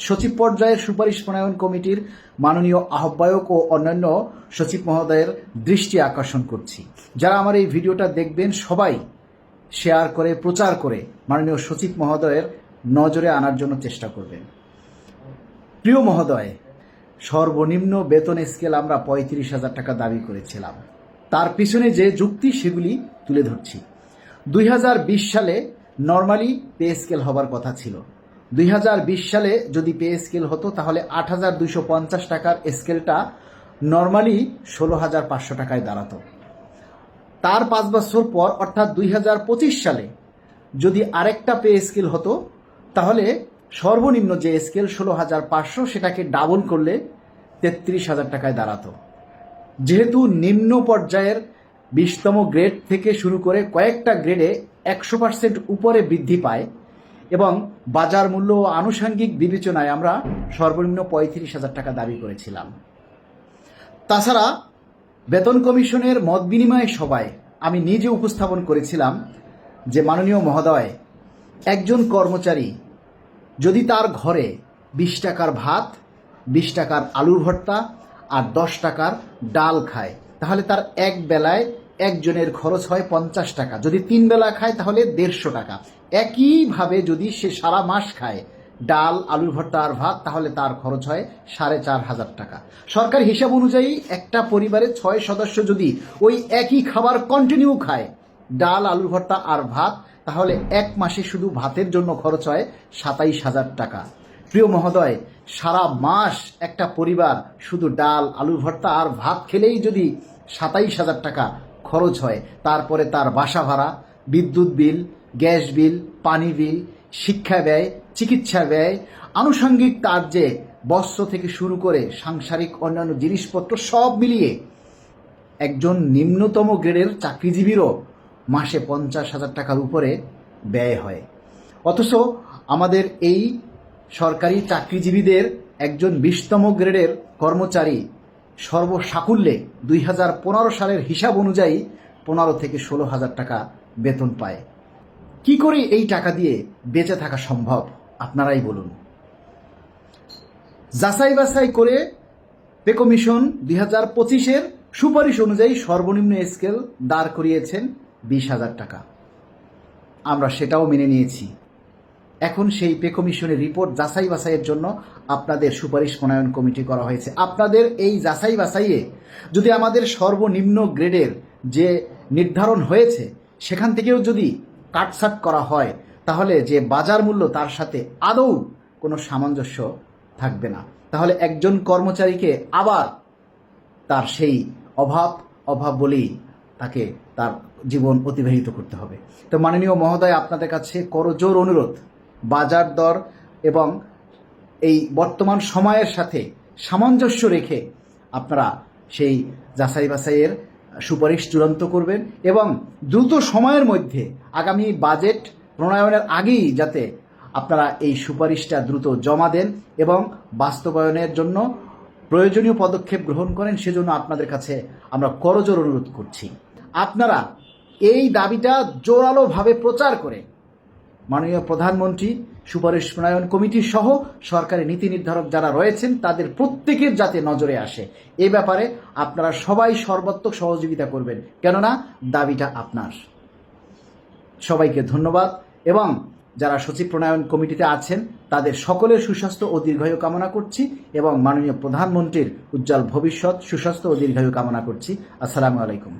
সচিব পর্যায়ের সুপারিশ প্রণয়ন কমিটির মাননীয় আহ্বায়ক ও অন্যান্য সচিব মহোদয়ের দৃষ্টি আকর্ষণ করছি। যারা আমার এই ভিডিওটা দেখবেন সবাই শেয়ার করে প্রচার করে মাননীয় সচিব মহোদয়ের নজরে আনার জন্য চেষ্টা করবেন। প্রিয় মহোদয়, সর্বনিম্ন বেতন স্কেল আমরা ৩৫,০০০ টাকা দাবি করেছিলাম। তার পিছনে যে যুক্তি সেগুলি তুলে ধরছি। 2020 সালে নর্মালি পে স্কেল হবার কথা ছিল। 2020 সালে যদি পে স্কেল হতো তাহলে ৮,২৫০ টাকার স্কেলটা নর্মালি ১৬,৫০০ টাকায় দাঁড়াতো। তার 5 বছর পর অর্থাৎ 2025 সালে যদি আরেকটা পে স্কেল হতো তাহলে সর্বনিম্ন যে স্কেল ১৬,৫০০ সেটাকে ডাবল করলে ৩৩,০০০ টাকায় দাঁড়াতো। যেহেতু নিম্ন পর্যায়ের 20তম গ্রেড থেকে শুরু করে কয়েকটা গ্রেডে 100% উপরে বৃদ্ধি পায় এবং বাজার মূল্য ও আনুষঙ্গিক বিবেচনায় আমরা সর্বনিম্ন ৩৫,০০০ টাকা দাবি করেছিলাম। তাছাড়া বেতন কমিশনের মত বিনিময় সভায় আমি নিজে উপস্থাপন করেছিলাম যে মাননীয় মহোদয়, একজন কর্মচারী যদি তার ঘরে 20 টাকার ভাত, 20 টাকার আলুর ভর্তা আর 10 টাকার ডাল খায় তাহলে তার এক বেলায় একজনের খরচ হয় 50 টাকা। যদি 3 বেলা খায় তাহলে 150 টাকা। একইভাবে যদি সে সারা মাস খায় ডাল, আলুর ভর্তা আর ভাত তাহলে তার খরচ হয় 4,500 টাকা। সরকারি হিসাব অনুযায়ী একটা পরিবারে 6 সদস্য যদি ওই একই খাবার কন্টিনিউ খায় ডাল, আলুর ভর্তা আর ভাত তাহলে এক মাসে শুধু ভাতের জন্য খরচ হয় 27,000 টাকা। প্রিয় মহোদয়, সারা মাস একটা পরিবার শুধু ডাল, আলুর ভর্তা আর ভাত খেলেই যদি 27,000 টাকা খরচ হয়, তারপরে তার বাসা ভাড়া, বিদ্যুৎ বিল, গ্যাস বিল, পানি বিল, শিক্ষা ব্যয়, চিকিৎসা ব্যয়, আনুষঙ্গিক তার যে বস্ত্র থেকে শুরু করে সাংসারিক অন্যান্য জিনিসপত্র সব মিলিয়ে একজন নিম্নতম গ্রেডের চাকরিজীবীরও মাসে 50,000 টাকার উপরে ব্যয় হয়। অথচ আমাদের এই সরকারি চাকরিজীবীদের একজন 20তম গ্রেডের কর্মচারী সর্বসাকুল্যে 2015 সালের হিসাব অনুযায়ী 15 থেকে 16,000 টাকা বেতন পায়। কি করে এই টাকা দিয়ে বেঁচে থাকা সম্ভব আপনারাই বলুন। যাচাই বাছাই করে পে কমিশন 2025-এর সুপারিশ অনুযায়ী সর্বনিম্ন স্কেল দাঁড় করিয়েছেন 20,000 টাকা। আমরা সেটাও মেনে নিয়েছি। এখন সেই পে কমিশনের রিপোর্ট যাচাই বাছাইয়ের জন্য আপনাদের সুপারিশ প্রণয়ন কমিটি করা হয়েছে। আপনাদের এই যাচাই বাছাইয়ে যদি আমাদের সর্বনিম্ন গ্রেডের যে নির্ধারণ হয়েছে সেখান থেকেও যদি কাটছাট করা হয় তাহলে যে বাজার মূল্য তার সাথে আদৌ কোনো সামঞ্জস্য থাকবে না। তাহলে একজন কর্মচারীকে আবার তার সেই অভাব বলেই তাকে তার জীবন অতিবাহিত করতে হবে। তো মাননীয় মহোদয়, আপনাদের কাছে করজোর অনুরোধ, বাজার দর এবং এই বর্তমান সময়ের সাথে সামঞ্জস্য রেখে আপনারা সেই যাচাই বাছাইয়ের সুপারিশ চূড়ান্ত করবেন এবং দ্রুত সময়ের মধ্যে আগামী বাজেট প্রণয়নের আগেই যাতে আপনারা এই সুপারিশটা দ্রুত জমা দেন এবং বাস্তবায়নের জন্য প্রয়োজনীয় পদক্ষেপ গ্রহণ করেন, সেজন্য আপনাদের কাছে আমরা করজোর অনুরোধ করছি। আপনারা এই দাবিটা জোরালোভাবে প্রচার করে মাননীয় প্রধানমন্ত্রী, সুপারিশ প্রণয়ন কমিটি সহ সরকারি নীতি নির্ধারক যারা রয়েছেন তাদের প্রত্যেকের যাতে নজরে আসে, এ ব্যাপারে আপনারা সবাই সর্বাত্মক সহযোগিতা করবেন, কেননা দাবিটা আপনার। সবাইকে ধন্যবাদ এবং যারা সচিব প্রণয়ন কমিটিতে আছেন তাদের সকলের সুস্বাস্থ্য ও দীর্ঘায়ু কামনা করছি এবং মাননীয় প্রধানমন্ত্রীর উজ্জ্বল ভবিষ্যৎ, সুস্বাস্থ্য ও দীর্ঘায়ু কামনা করছি। আসসালামু আলাইকুম।